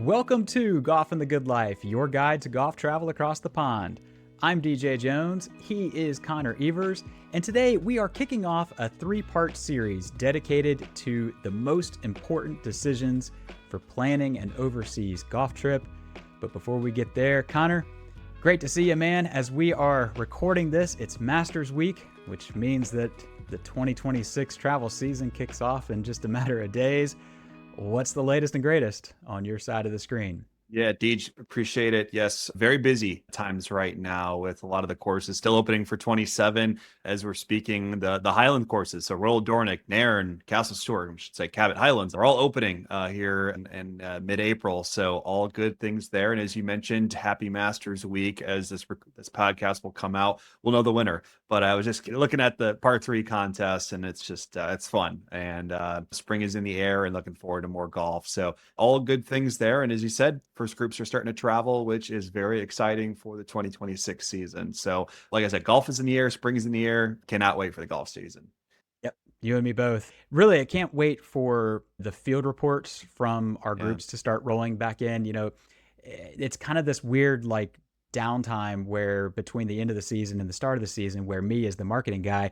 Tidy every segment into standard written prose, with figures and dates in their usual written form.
Welcome to Golf and the Good Life, your guide to golf travel across the pond. I'm DJ Jones, he is Connor Evers, and today we are kicking off a three-part series dedicated to the most important decisions for planning an overseas golf trip. But before we get there, Connor, great to see you, man. As we are recording this, it's Masters Week, which means that the 2026 travel season kicks off in just a matter of days. What's the latest and greatest on your side of the screen? Yeah, Deej, appreciate it. Yes, very busy times right now with a lot of the courses still opening for 27 as we're speaking. The Highland courses, so Royal Dornoch, Nairn, Castle Stewart, I should say Cabot Highlands, are all opening here in mid-April. So all good things there. And as you mentioned, happy Masters Week. As this podcast will come out, we'll know the winner. But I was just looking at the part 3 contest, and it's just it's fun. And spring is in the air, and looking forward to more golf. So all good things there. And as you said, first groups are starting to travel, which is very exciting for the 2026 season. So, like I said, golf is in the air, spring is in the air. Cannot wait for the golf season. Yep, you and me both. Really, I can't wait for the field reports from our Yeah. groups to start rolling back in. It's kind of this weird downtime where between the end of the season and the start of the season, where me as the marketing guy,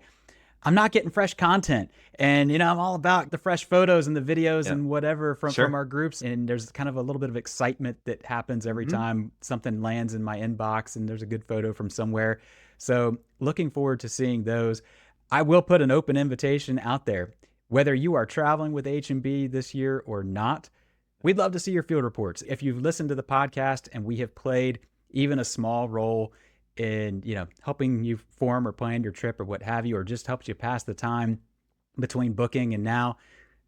I'm not getting fresh content. And, I'm all about the fresh photos and the videos Yeah. and whatever from Sure. our groups. And there's kind of a little bit of excitement that happens every time something lands in my inbox and there's a good photo from somewhere. So looking forward to seeing those. I will put an open invitation out there. Whether you are traveling with H&B this year or not, we'd love to see your field reports. If you've listened to the podcast and we have played even a small role in, helping you form or plan your trip or what have you, or just helps you pass the time between booking and now,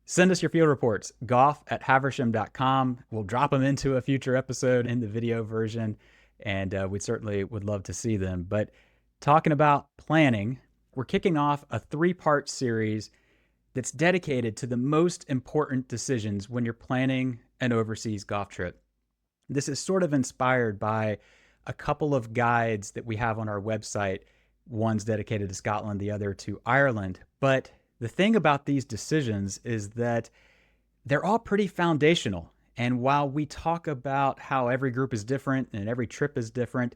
send us your field reports, golf@haversham.com. We'll drop them into a future episode in the video version, and we certainly would love to see them. But talking about planning, we're kicking off a 3-part series that's dedicated to the most important decisions when you're planning an overseas golf trip. This is sort of inspired by a couple of guides that we have on our website. One's dedicated to Scotland, the other to Ireland. But the thing about these decisions is that they're all pretty foundational. And while we talk about how every group is different and every trip is different,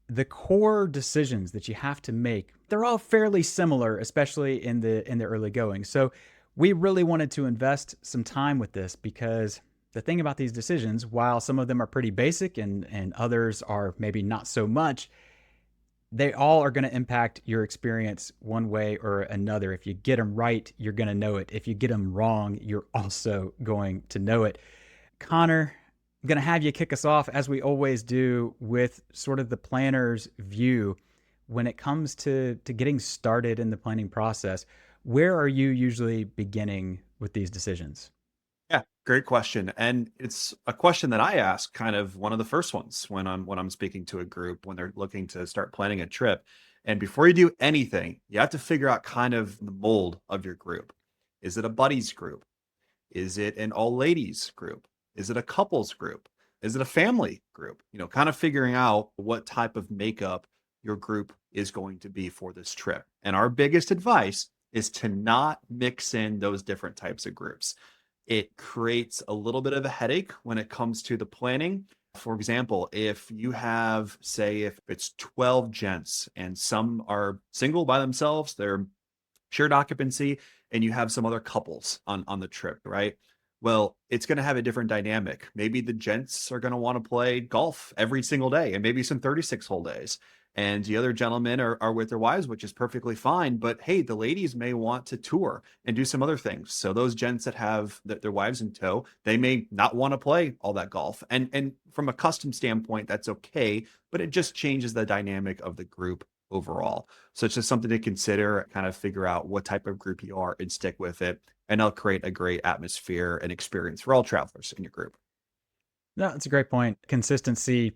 the core decisions that you have to make, they're all fairly similar, especially in the early going. So we really wanted to invest some time with this because the thing about these decisions, while some of them are pretty basic and others are maybe not so much, they all are going to impact your experience one way or another. If you get them right, you're going to know it. If you get them wrong, you're also going to know it. Connor, I'm going to have you kick us off, as we always do, with sort of the planner's view when it comes to getting started in the planning process. Where are you usually beginning with these decisions? Yeah, great question. And it's a question that I ask kind of one of the first ones when I'm speaking to a group when they're looking to start planning a trip. And before you do anything, you have to figure out kind of the mold of your group. Is it a buddies group? Is it an all ladies group? Is it a couples group? Is it a family group? Kind of figuring out what type of makeup your group is going to be for this trip. And our biggest advice is to not mix in those different types of groups. It creates a little bit of a headache when it comes to the planning. For example, if you have, say, if it's 12 gents and some are single by themselves, they're shared occupancy, and you have some other couples on the trip, right? Well, it's going to have a different dynamic. Maybe the gents are going to want to play golf every single day and maybe some 36 hole days. And the other gentlemen are with their wives, which is perfectly fine. But hey, the ladies may want to tour and do some other things. So those gents that have their wives in tow, they may not want to play all that golf. And from a custom standpoint, that's okay. But it just changes the dynamic of the group overall. So it's just something to consider, kind of figure out what type of group you are and stick with it. And it'll create a great atmosphere and experience for all travelers in your group. No, that's a great point. Consistency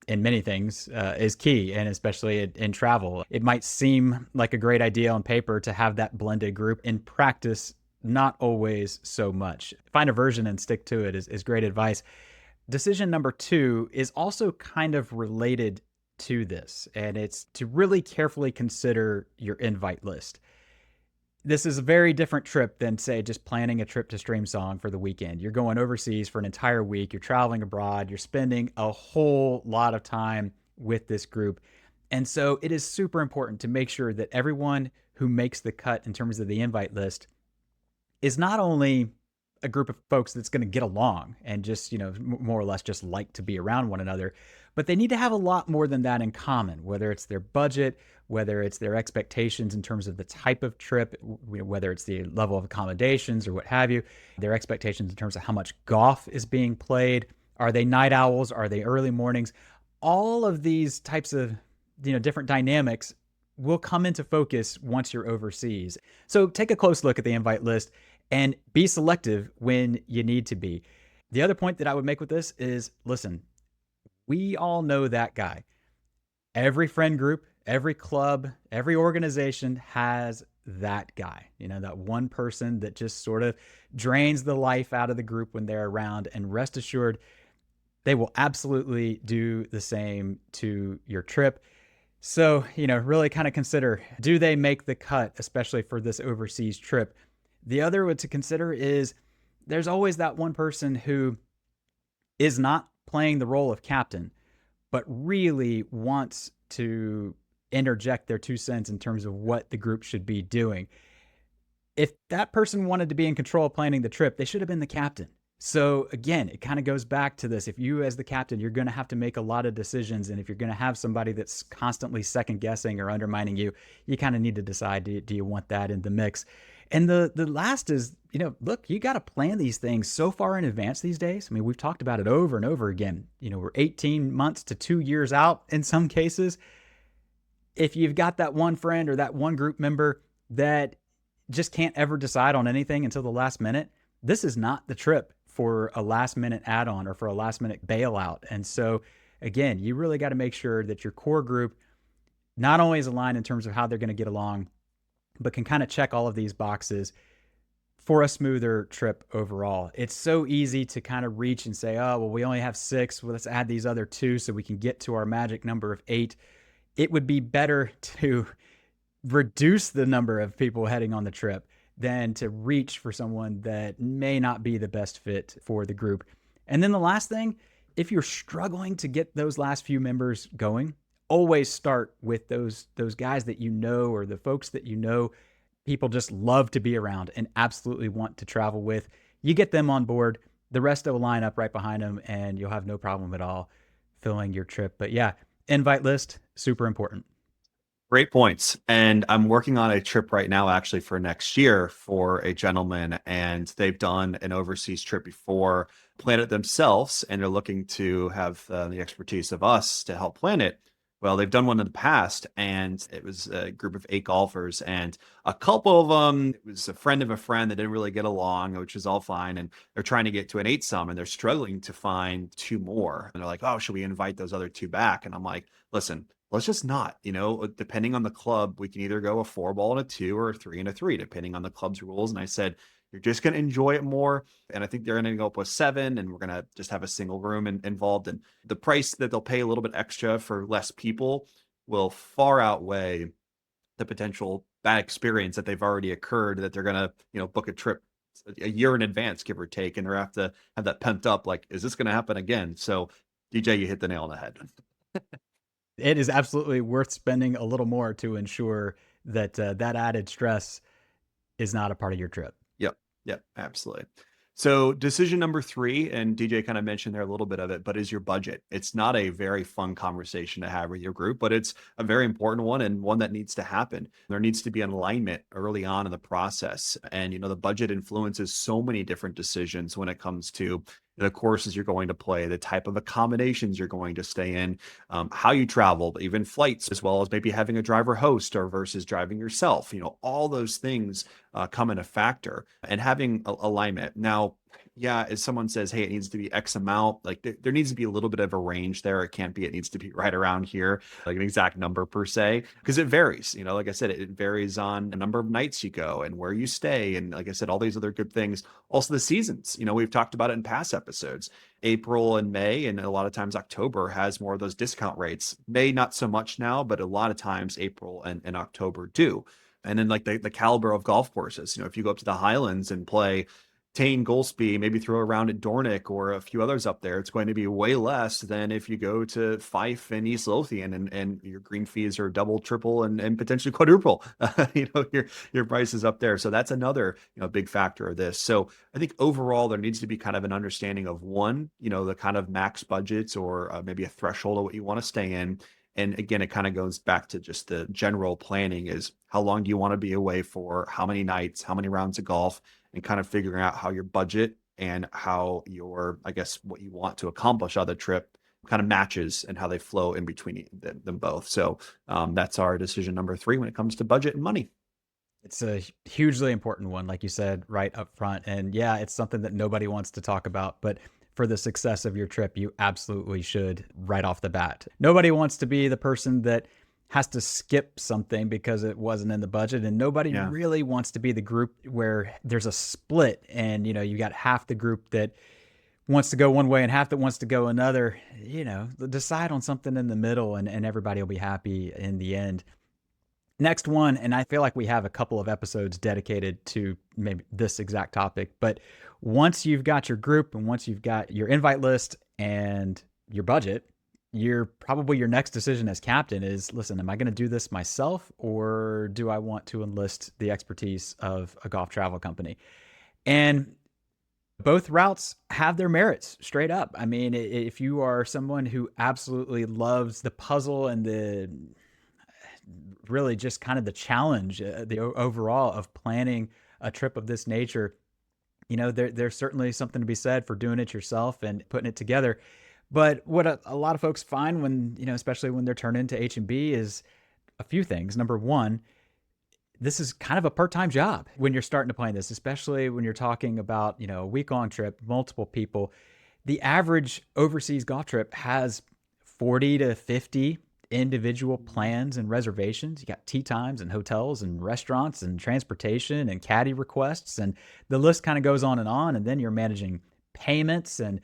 in many things is key, and especially in travel. It might seem like a great idea on paper to have that blended group. In practice, not always so much. Find a version and stick to it is great advice. Decision number 2 is also kind of related to this, and it's to really carefully consider your invite list. This is a very different trip than, say, just planning a trip to Stream Song for the weekend. You're going overseas for an entire week. You're traveling abroad. You're spending a whole lot of time with this group. And so it is super important to make sure that everyone who makes the cut in terms of the invite list is not only a group of folks that's going to get along and just, more or less just like to be around one another, but they need to have a lot more than that in common, whether it's their budget, whether it's their expectations in terms of the type of trip, whether it's the level of accommodations or what have you, their expectations in terms of how much golf is being played. Are they night owls? Are they early mornings? All of these types of, different dynamics will come into focus once you're overseas. So take a close look at the invite list and be selective when you need to be. The other point that I would make with this is, listen, we all know that guy. Every friend group, every club, every organization has that guy, that one person that just sort of drains the life out of the group when they're around. And rest assured, they will absolutely do the same to your trip. So, really kind of consider, do they make the cut, especially for this overseas trip? The other one to consider is there's always that one person who is not playing the role of captain, but really wants to interject their 2 cents in terms of what the group should be doing. If that person wanted to be in control of planning the trip, they should have been the captain. So again, it kind of goes back to this. If you, as the captain, you're going to have to make a lot of decisions. And if you're going to have somebody that's constantly second guessing or undermining you, you kind of need to decide, do you want that in the mix? And the last is, look, you got to plan these things so far in advance these days. I mean, we've talked about it over and over again. We're 18 months to 2 years out in some cases. If you've got that one friend or that one group member that just can't ever decide on anything until the last minute, this is not the trip for a last minute add-on or for a last minute bailout. And so again, you really got to make sure that your core group not only is aligned in terms of how they're going to get along, but can kind of check all of these boxes for a smoother trip overall. It's so easy to kind of reach and say, oh, well, we only have 6. Well, let's add these other 2 so we can get to our magic number of 8. It would be better to reduce the number of people heading on the trip than to reach for someone that may not be the best fit for the group. And then the last thing, if you're struggling to get those last few members going, always start with those guys that or the folks that people just love to be around and absolutely want to travel with. You get them on board, the rest will line up right behind them, and you'll have no problem at all filling your trip. But yeah, invite list, super important. Great points. And I'm working on a trip right now, actually, for next year for a gentleman, and they've done an overseas trip before, planned it themselves, and they're looking to have the expertise of us to help plan it. Well, they've done one in the past, and it was a group of 8 golfers, and a couple of them, it was a friend of a friend that didn't really get along, which is all fine. And they're trying to get to an 8 some, and they're struggling to find 2 more. And they're like, oh, should we invite those other 2 back? And I'm like, listen, let's just not, depending on the club, we can either go a 4 ball and a 2 or a 3 and a 3, depending on the club's rules. And I said, you're just going to enjoy it more. And I think they're going to go up with 7, and we're going to just have a single room involved. And the price that they'll pay a little bit extra for less people will far outweigh the potential bad experience that they've already occurred, that they're going to, book a trip a year in advance, give or take. And they're have to have that pent up, like, is this going to happen again? So DJ, you hit the nail on the head. It is absolutely worth spending a little more to ensure that that added stress is not a part of your trip. Yep. Yep. Absolutely. So decision number 3, and DJ kind of mentioned there a little bit of it, but is your budget. It's not a very fun conversation to have with your group, but it's a very important one, and one that needs to happen. There needs to be an alignment early on in the process. And, the budget influences so many different decisions when it comes to the courses you're going to play, the type of accommodations you're going to stay in, how you travel, even flights, as well as maybe having a driver host or versus driving yourself. All those things come in a factor, and having alignment. Now, yeah, as someone says, hey, it needs to be X amount, like there needs to be a little bit of a range there. It needs to be right around here, like an exact number per se, because it varies. Like I said, it varies on the number of nights you go and where you stay. And like I said, all these other good things. Also the seasons, we've talked about it in past episodes. April and May, and a lot of times October has more of those discount rates. May, not so much now, but a lot of times April and October do. And then like the caliber of golf courses. If you go up to the Highlands and play Tane, Golspie, maybe throw around at Dornick or a few others up there, it's going to be way less than if you go to Fife and East Lothian, and your green fees are double, triple, and potentially quadruple. Your prices up there. So that's another big factor of this. So I think overall there needs to be kind of an understanding of one, the kind of max budgets, or maybe a threshold of what you want to stay in. And again, it kind of goes back to just the general planning: is how long do you want to be away for, how many nights, how many rounds of golf, and kind of figuring out how your budget and how your, I guess, what you want to accomplish on the trip kind of matches, and how they flow in between them both. So that's our decision number 3 when it comes to budget and money. It's a hugely important one, like you said, right up front. And yeah, it's something that nobody wants to talk about, but for the success of your trip, you absolutely should right off the bat. Nobody wants to be the person that has to skip something because it wasn't in the budget. And nobody Yeah. really wants to be the group where there's a split and, you got half the group that wants to go one way and half that wants to go another. Decide on something in the middle, and everybody will be happy in the end. Next one, and I feel like we have a couple of episodes dedicated to maybe this exact topic, but once you've got your group and once you've got your invite list and your budget, your next decision as captain is, listen, am I going to do this myself, or do I want to enlist the expertise of a golf travel company? And both routes have their merits, straight up. I mean, if you are someone who absolutely loves the puzzle and the really just kind of the challenge, the overall of planning a trip of this nature, there's certainly something to be said for doing it yourself and putting it together. But what a lot of folks find when, especially when they're turned into H&B, is a few things. Number one, this is kind of a part-time job when you're starting to plan this, especially when you're talking about, a week-long trip, multiple people. The average overseas golf trip has 40 to 50 individual plans and reservations. You got tee times and hotels and restaurants and transportation and caddy requests, and the list kind of goes on. And then you're managing payments and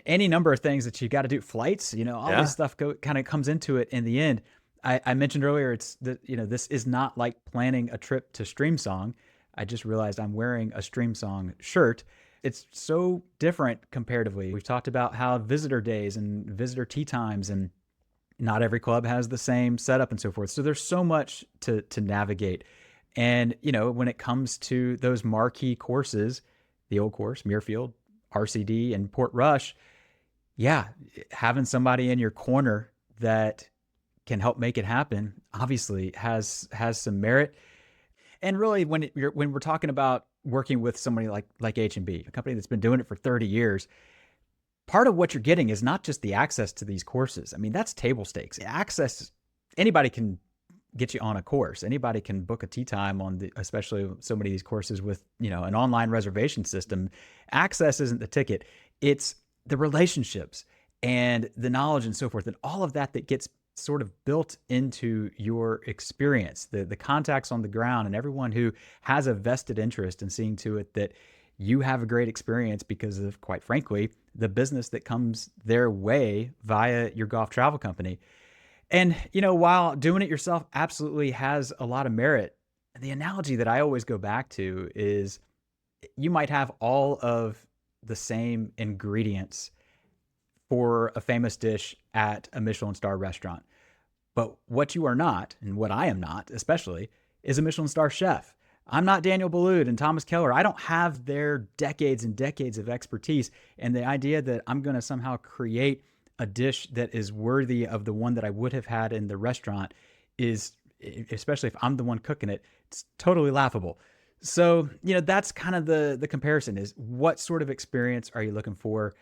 any number of things that you got to do. Flights, all this Yeah. stuff kind of comes into it in the end. I mentioned earlier, it's that, this is not like planning a trip to Streamsong. I just realized I'm wearing a Streamsong shirt. It's so different comparatively. We've talked about how visitor days and visitor tee times, and not every club has the same setup and so forth. So there's so much to navigate. And, when it comes to those marquee courses, the Old Course, Muirfield, RCD, and Portrush, yeah, having somebody in your corner that can help make it happen obviously has some merit. And really, when we're talking about working with somebody like H&B, a company that's been doing it for 30 years, part of what you're getting is not just the access to these courses. I mean, that's table stakes. Access, anybody can get you on a course. Anybody can book a tee time especially so many of these courses with, an online reservation system. Access isn't the ticket. It's the relationships and the knowledge and so forth, and all of that gets sort of built into your experience, the contacts on the ground, and everyone who has a vested interest in seeing to it that you have a great experience because of, quite frankly, the business that comes their way via your golf travel company. And, while doing it yourself absolutely has a lot of merit, the analogy that I always go back to is you might have all of the same ingredients for a famous dish at a Michelin star restaurant. But what you are not, and what I am not especially, is a Michelin star chef. I'm not Daniel Boulud and Thomas Keller. I don't have their decades and decades of expertise. And the idea that I'm going to somehow create a dish that is worthy of the one that I would have had in the restaurant is, especially if I'm the one cooking it, it's totally laughable. So, that's kind of the comparison: is what sort of experience are you looking for?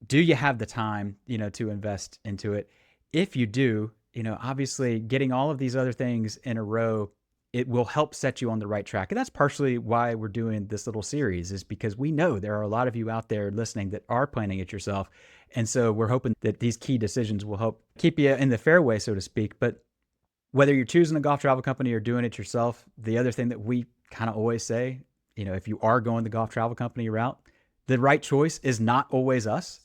Do you have the time, to invest into it? If you do, obviously getting all of these other things in a row, it will help set you on the right track. And that's partially why we're doing this little series, is because we know there are a lot of you out there listening that are planning it yourself. And so we're hoping that these key decisions will help keep you in the fairway, so to speak. But whether you're choosing a golf travel company or doing it yourself, the other thing that we kind of always say, if you are going the golf travel company route, the right choice is not always us.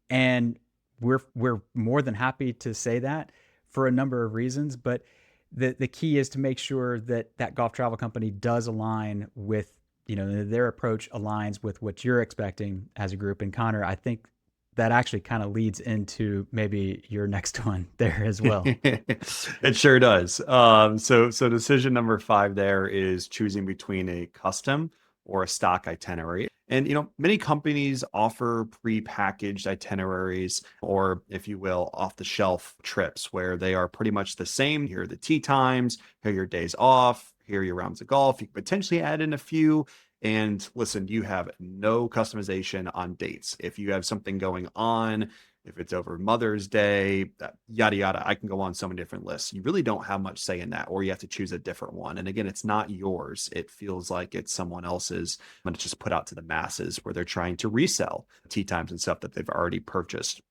And we're more than happy to say that for a number of reasons. But the key is to make sure that that golf travel company does align with, their approach aligns with what you're expecting as a group. And Connor, I think that actually kind of leads into maybe your next one there as well. It sure does. So decision number 5 there is choosing between a custom or a stock itinerary. And many companies offer pre-packaged itineraries, or if you will, off-the-shelf trips where they are pretty much the same. Here are the tee times, here are your days off, here are your rounds of golf. You can potentially add in a few. And listen, you have no customization on dates. If you have something going on, if it's over Mother's Day, yada, yada, I can go on so many different lists. You really don't have much say in that, or you have to choose a different one. And again, it's not yours. It feels like it's someone else's, but it's just put out to the masses where they're trying to resell tee times and stuff that they've already purchased.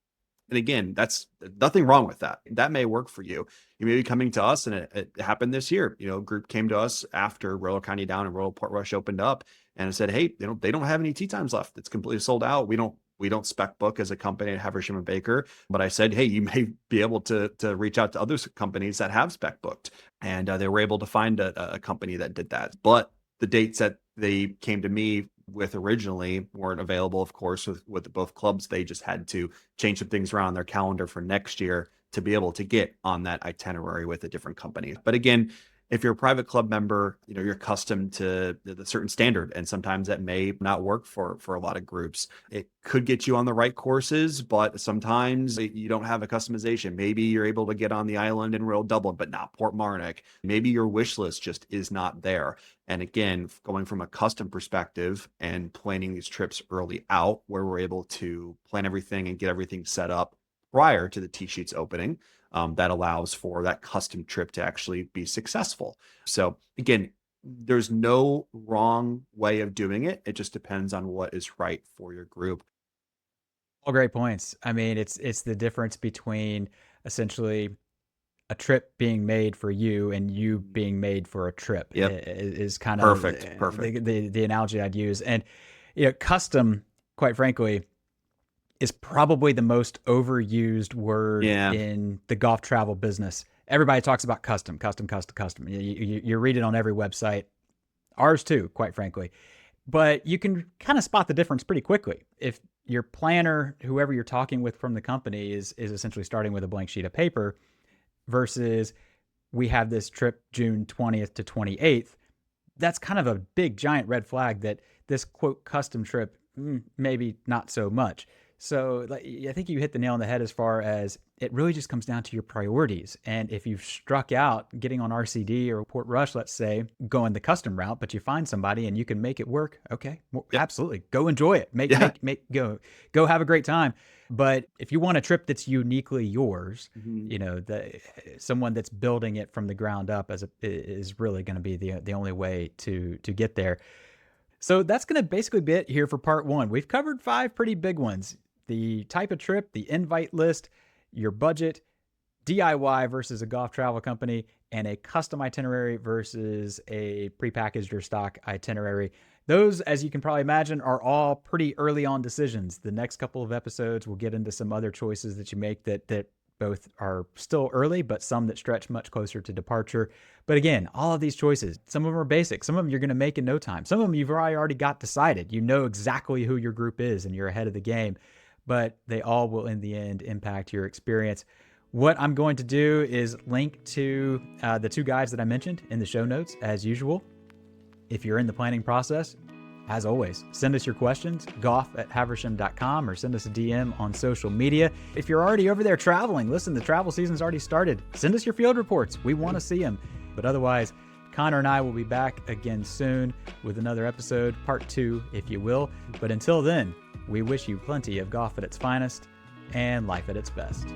And again, that's nothing wrong with that. That may work for you. You may be coming to us, and it happened this year. A group came to us after Royal County Down and Royal Portrush opened up, and it said, "Hey, they don't have any tee times left. It's completely sold out. We don't spec book as a company at Haversham and Baker." But I said, "Hey, you may be able to reach out to other companies that have spec booked," and they were able to find a company that did that. But the dates that they came to me with originally weren't available, of course, with both clubs. They just had to change some things around their calendar for next year to be able to get on that itinerary with a different company. But again, if you're a private club member, you're accustomed to the certain standard, and sometimes that may not work for a lot of groups. It could get you on the right courses, but sometimes you don't have a customization. Maybe you're able to get on the island in Royal Dublin, but not Portmarnock. Maybe your wish list just is not there. And again, going from a custom perspective and planning these trips early out, where we're able to plan everything and get everything set up prior to the tee sheets opening, that allows for that custom trip to actually be successful. So again, there's no wrong way of doing it. It just depends on what is right for your group. All great points. I mean, it's the difference between essentially a trip being made for you and you being made for a trip Yep. is kind of Perfect. Perfect. the analogy I'd use. And custom, quite frankly, is probably the most overused word Yeah. in the golf travel business. Everybody talks about custom, custom, custom, custom. You read it on every website, ours too, quite frankly. But you can kind of spot the difference pretty quickly. If your planner, whoever you're talking with from the company, is essentially starting with a blank sheet of paper versus we have this trip June 20th to 28th, that's kind of a big giant red flag that this quote custom trip, maybe not so much. So I think you hit the nail on the head as far as it really just comes down to your priorities. And if you've struck out getting on RCD or Portrush, let's say, going the custom route, but you find somebody and you can make it work, okay, well, Yep. absolutely. Go enjoy it. Yeah. Go have a great time. But if you want a trip that's uniquely yours, Mhm. someone that's building it from the ground up is really going to be the only way to get there. So that's going to basically be it here for part 1. We've covered 5 pretty big ones: the type of trip, the invite list, your budget, DIY versus a golf travel company, and a custom itinerary versus a prepackaged or stock itinerary. Those, as you can probably imagine, are all pretty early on decisions. The next couple of episodes will get into some other choices that you make that both are still early, but some that stretch much closer to departure. But again, all of these choices, some of them are basic. Some of them you're going to make in no time. Some of them you've already got decided. You know exactly who your group is and you're ahead of the game. But they all will, in the end, impact your experience. What I'm going to do is link to the 2 guides that I mentioned in the show notes, as usual. If you're in the planning process, as always, send us your questions, golf@haversham.com, or send us a DM on social media. If you're already over there traveling, listen, the travel season's already started. Send us your field reports. We want to see them. But otherwise, Connor and I will be back again soon with another episode, part 2, if you will. But until then, we wish you plenty of golf at its finest and life at its best.